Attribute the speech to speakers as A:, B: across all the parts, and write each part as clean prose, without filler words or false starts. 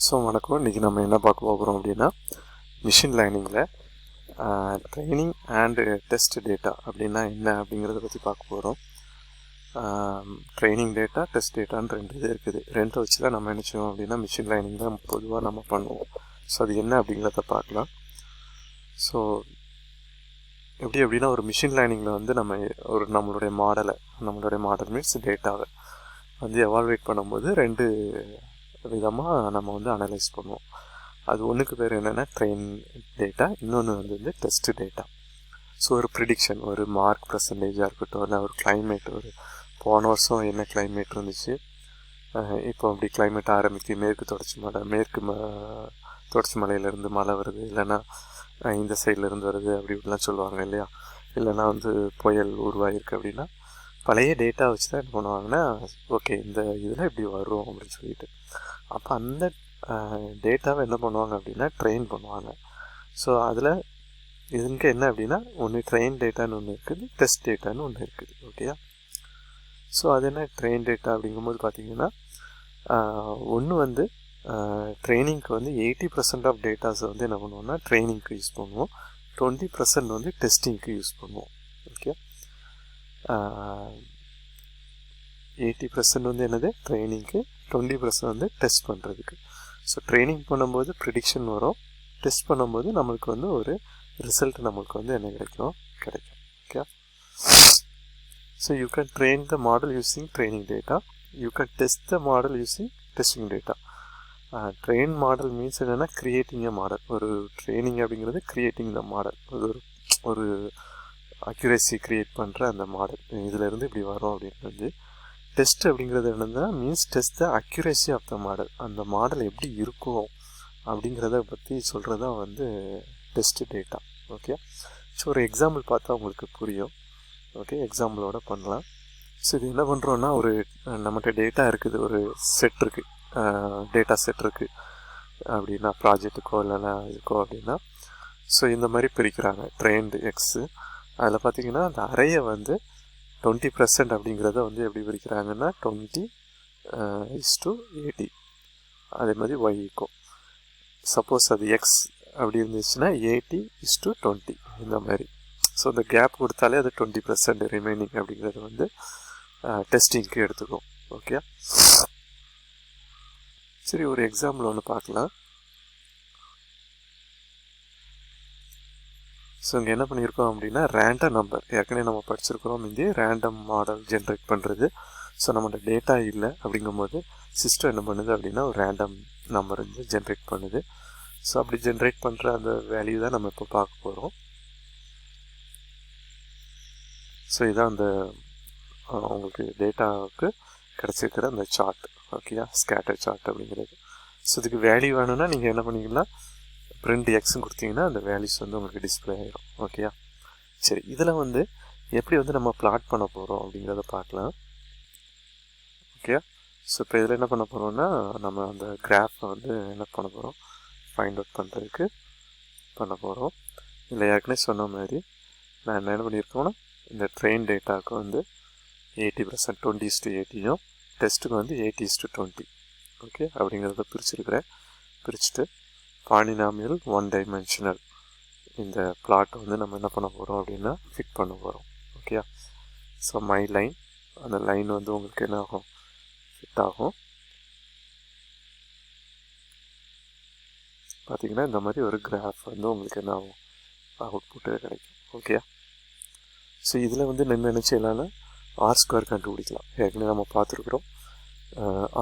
A: So வணக்கம். இன்றைக்கி நம்ம என்ன பார்க்க போகிறோம் அப்படின்னா மிஷின் லேர்னிங்கில் ட்ரைனிங் அண்டு டெஸ்ட் டேட்டா அப்படின்னா என்ன அப்படிங்கிறத பற்றி பார்க்க போகிறோம். ட்ரைனிங் டேட்டா டெஸ்ட் டேட்டான்னு ரெண்டு இது இருக்குது. ரெண்டை வச்சு தான் நம்ம என்ன செய்வோம் அப்படின்னா மிஷின் லேர்னிங் தான் பொதுவாக நம்ம பண்ணுவோம். ஸோ அது என்ன அப்படிங்கிறத பார்க்கலாம். ஸோ எப்படின்னா ஒரு மிஷின் லேர்னிங்கில் வந்து நம்ம நம்மளுடைய மாடல் மீன்ஸ் டேட்டாவை வந்து எவால்வேட் பண்ணும்போது ரெண்டு விதமாக நம்ம வந்து அனலைஸ் பண்ணுவோம். அது ஒன்றுக்கு பேர் என்னென்னா ட்ரெயின் டேட்டா, இன்னொன்று வந்து டெஸ்ட் டேட்டா. ஸோ ஒரு ப்ரிடிக்ஷன், ஒரு மார்க் பர்சன்டேஜாக இருக்கட்டும், இல்லை ஒரு கிளைமேட், ஒரு போன வருஷம் என்ன கிளைமேட் இருந்துச்சு, இப்போ அப்படி கிளைமேட் ஆரம்பிக்கு மேற்கு தொடர்ச்சி மலையிலேருந்து மழை வருது, இல்லைன்னா இந்த சைட்லேருந்து வருது அப்படி இப்படிலாம் சொல்லுவாங்க இல்லையா. இல்லைன்னா வந்து புயல் உருவாகிருக்கு அப்படின்னா பழைய டேட்டா வச்சு தான் என்ன பண்ணுவாங்கன்னா ஓகே இந்த இதில் இப்படி வரும் அப்படின்னு சொல்லிட்டு அப்போ அந்த டேட்டாவை என்ன பண்ணுவாங்க அப்படின்னா ட்ரெயின் பண்ணுவாங்க. ஸோ அதில் இதுக்கு என்ன அப்படின்னா ஒன்று ட்ரெயின் டேட்டான்னு ஒன்று இருக்குது, டெஸ்ட் டேட்டான்னு ஒன்று இருக்குது. ஓகேயா. ஸோ அது என்ன ட்ரெயின் டேட்டா அப்படிங்கும்போது பார்த்தீங்கன்னா ஒன்று வந்து ட்ரைனிங்க்கு வந்து 80% ஆஃப் டேட்டாஸை வந்து என்ன பண்ணுவோம்னா ட்ரைனிங்க்கு யூஸ் பண்ணுவோம், 20% வந்து டெஸ்டிங்க்கு யூஸ் பண்ணுவோம். ஓகே. 80% வந்து என்னது ட்ரைனிங்க்கு, 20% வந்து டெஸ்ட் பண்ணுறதுக்கு. ஸோ ட்ரைனிங் பண்ணும்போது ப்ரிடிக்ஷன் வரும், டெஸ்ட் பண்ணும்போது நம்மளுக்கு வந்து ஒரு ரிசல்ட் நம்மளுக்கு வந்து என்ன கிடைக்கும். Okay. So you can train the model using training data, you can test the model using testing data. Train model means என்னென்னா கிரியேட்டிங் எ மாடல். ஒரு ட்ரைனிங் அப்படிங்கிறது கிரியேட்டிங் த மாடல், ஒரு அக்யூரேசி க்ரியேட் பண்ணுற அந்த மாடல், இதிலேருந்து இப்படி வரும் அப்படின்றது. டெஸ்ட் அப்படிங்கிறது என்னென்னா means test the accuracy of the model, அந்த மாடல் எப்படி இருக்கும் அப்படிங்கிறத பற்றி சொல்கிறதா வந்து டெஸ்ட் டேட்டா. ஓகே. ஸோ ஒரு எக்ஸாம்பிள் பார்த்தா உங்களுக்கு புரியும். ஓகே, எக்ஸாம்பிளோட பண்ணலாம். ஸோ இது என்ன பண்ணுறோன்னா ஒரு நம்மகிட்ட டேட்டா இருக்குது, ஒரு செட் இருக்குது, டேட்டா செட் இருக்குது அப்படின்னா ப்ராஜெக்ட்டுக்கோ இல்லைன்னா இதுக்கோ அப்படின்னா ஸோ இந்த மாதிரி பிரிக்கிறாங்க. ட்ரெயின்டு எக்ஸு, அதில் பார்த்தீங்கன்னா அந்த அறையை வந்து 20% அப்படிங்கிறத வந்து எப்படி பிரிக்கிறாங்கன்னா 20:80. அதே மாதிரி ஒய்க்கும் சப்போஸ் அது எக்ஸ் அப்படி இருந்துச்சுன்னா 80:20 இந்த மாதிரி. ஸோ இந்த கேப் கொடுத்தாலே அது 20% ரிமைனிங் அப்படிங்கிறது வந்து டெஸ்டிங்க்கு எடுத்துக்கும். ஓகே. சரி, ஒரு எக்ஸாம்பிள் ஒன்று பார்க்கலாம். ஸோ இங்கே என்ன பண்ணியிருக்கோம் அப்படின்னா ரேண்டம் நம்பர் ஏற்கனவே நம்ம படிச்சிருக்கிறோம். இங்கே ரேண்டம் மாடல் ஜென்ரேட் பண்ணுறது. ஸோ நம்மளோட டேட்டா இல்லை அப்படிங்கும்போது சிஸ்டம் என்ன பண்ணுது அப்படின்னா ஒரு ரேண்டம் நம்பர் வந்து ஜென்ரேட் பண்ணுது. ஸோ அப்படி ஜென்ரேட் பண்ணுற அந்த வேல்யூ தான் நம்ம இப்போ பார்க்க போகிறோம். ஸோ இதான் அந்த உங்களுக்கு டேட்டாவுக்கு கிடச்சிருக்கிற அந்த சார்ட். ஓகேயா, ஸ்கேட்டர் சார்ட் அப்படிங்கிறது. ஸோ இதுக்கு வேல்யூ வேணும்னா நீங்கள் என்ன பண்ணிக்கலாம், பிரிண்ட் எக்ஸும் கொடுத்தீங்கன்னா அந்த வேல்யூஸ் வந்து உங்களுக்கு டிஸ்பிளே ஆகிடும். ஓகேயா. சரி, இதில் வந்து எப்படி வந்து நம்ம பிளாட் பண்ண போகிறோம் அப்படிங்கிறத பார்க்கலாம். ஓகே. ஸோ இப்போ இதில் என்ன பண்ண போகிறோம்னா நம்ம அந்த கிராஃபை வந்து என்ன பண்ண போகிறோம், ஃபைண்ட் அவுட் பண்ணுறதுக்கு பண்ண போகிறோம். இல்லை ஏற்கனவே சொன்ன மாதிரி நான் என்ன பண்ணியிருக்கோன்னா இந்த ட்ரெயின் டேட்டாவுக்கு வந்து 80% 20:80யும் டெஸ்ட்டுக்கு வந்து 80:20 ஓகே அப்படிங்கிறத பிரிச்சுருக்கிறேன். பிரிச்சுட்டு பாலினாமியல் ஒன் டைமென்ஷனல் இந்த பிளாட்டை வந்து நம்ம என்ன பண்ண போகிறோம் அப்படின்னா ஃபிட் பண்ண போகிறோம். ஓகே. ஸோ மை லைன், அந்த லைன் வந்து உங்களுக்கு என்ன ஆகும், ஃபிட் ஆகும். பார்த்தீங்கன்னா இந்த மாதிரி ஒரு கிராஃப் வந்து உங்களுக்கு என்ன ஆகும், அவுட்புட்டு கிடைக்கும். ஓகே. ஸோ இதில் வந்து என்ன நினச்சலாம்னா R² கண்டுபிடிக்கலாம். ஏற்கனவே நம்ம பார்த்துருக்குறோம்.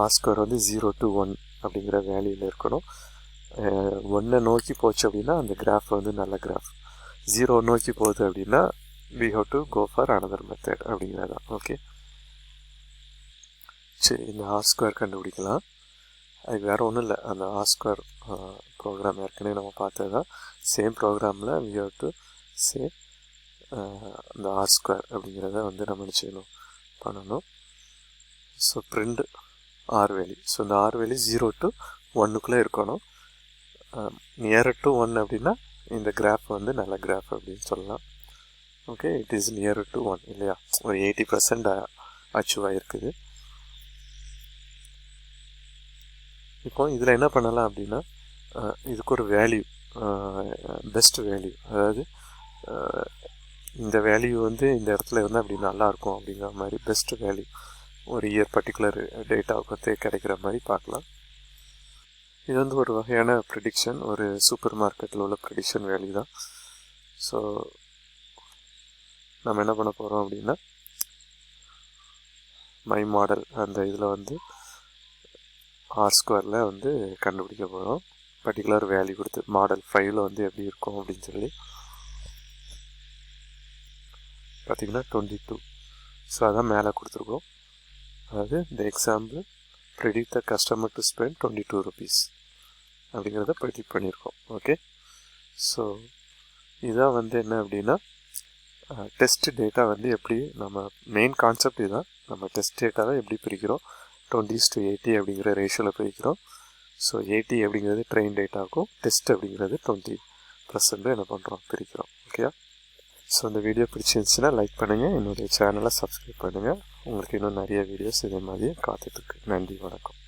A: R² வந்து 0 to 1 அப்படிங்கிற வேல்யூவில் இருக்கணும். 1 நோக்கி போச்சு அப்படின்னா அந்த கிராஃப் வந்து நல்ல கிராஃப், 0 நோக்கி போகுது அப்படின்னா we have to go for another method அப்படிங்கிறதான். ஓகே. சரி, இந்த R² கண்டுபிடிக்கலாம். அது வேறு ஒன்றும் இல்லை, அந்த R² ப்ரோக்ராம் ஏற்கனவே நம்ம பார்த்தது தான். சேம் ப்ரோக்ராமில் we have to say அந்த R² அப்படிங்கிறத வந்து நம்ம செய்யணும் பண்ணணும். So print R value. So இந்த R வேல்யூ 0 to 1க்குள்ளே இருக்கணும். நியர் டு 1 அப்படின்னா இந்த கிராஃப் வந்து நல்ல கிராஃப் அப்படின்னு சொல்லலாம். Okay, it is near to 1 இல்லையா, ஒரு 80% அச்சீவ் ஆகிருக்குது. இப்போ இதில் என்ன பண்ணலாம் அப்படின்னா இதுக்கு ஒரு வேல்யூ, பெஸ்ட் வேல்யூ, அதாவது இந்த வேல்யூ வந்து இந்த இடத்துல இருந்தால் அப்படி நல்லாயிருக்கும் அப்படிங்கிற மாதிரி பெஸ்ட் வேல்யூ ஒரு இயர் பர்டிகுலர் டேட்டாவுக்கு வந்து கிடைக்கிற மாதிரி பார்க்கலாம். இது வந்து ஒரு வகையான ப்ரிடிக்ஷன், ஒரு சூப்பர் மார்க்கெட்டில் உள்ள ப்ரிடிக்ஷன் வேல்யூ தான். ஸோ நம்ம என்ன பண்ண போகிறோம் அப்படின்னா மை மாடல் அந்த இதில் வந்து R² வந்து கண்டுபிடிக்க போகிறோம். பர்டிகுலர் வேல்யூ கொடுத்து மாடல் 5ல் வந்து எப்படி இருக்கும் அப்படின்னு சொல்லி பார்த்திங்கன்னா 22. ஸோ அதான் மேலே கொடுத்துருக்கோம். அதாவது இந்த example predict the customer to spend 22 rupees அப்படிங்கிறத ப்ரெடிக்ட் பண்ணியிருக்கோம். ஓகே, ஸோ இதான் வந்து என்ன அப்படின்னா டெஸ்ட் டேட்டா வந்து எப்படி, நம்ம மெயின் கான்செப்ட் இதுதான். நம்ம டெஸ்ட் டேட்டாவை எப்படி பிரிக்கிறோம், 20:80 அப்படிங்கிற ரேஷியோவில் பிரிக்கிறோம். ஸோ 80 அப்படிங்கிறது ட்ரெயின் டேட்டாவுக்கும் டெஸ்ட் அப்படிங்கிறது 20% என்ன பண்ணுறோம், பிரிக்கிறோம். ஓகே, ஸோ இந்த வீடியோ பிடிச்சிருந்துச்சுன்னா லைக் பண்ணுங்கள், என்னுடைய சேனலை சப்ஸ்கிரைப் பண்ணுங்கள். உங்களுக்கு இன்னும் நிறைய வீடியோஸ் இதே மாதிரியே காத்துட்ருக்கு. நன்றி, வணக்கம்.